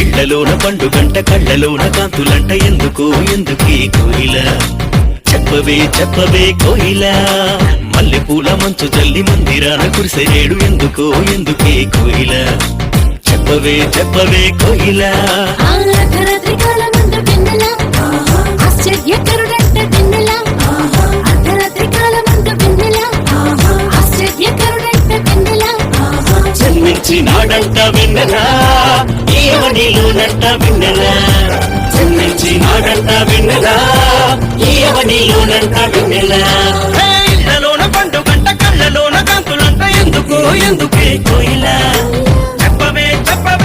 ఇళ్లలోన పండుగంట కళ్ళలోన కాంతులంట ఎందుకు ఎందుకీ కోయిల చెప్పవే చెప్పవే కోయిల మల్లె పూల మంచు జల్లి మందిరాన కురిసేడు ఎందుకు ఎందుకీ కోయిల చెప్పవే చెప్పవే కోయిల జన్మించినాడంట వెన్నెలా ఈయవనిలోనంట వెన్నెలా జన్మించినాడంట వెన్నెలా ఈయవనిలోనంట వెన్నెలా ఇళ్లలోన పండుగంట కళ్ళలోన కాంతులంట ఎందుకు ఎందుకే కోయిల చెప్పవే చెప్పవే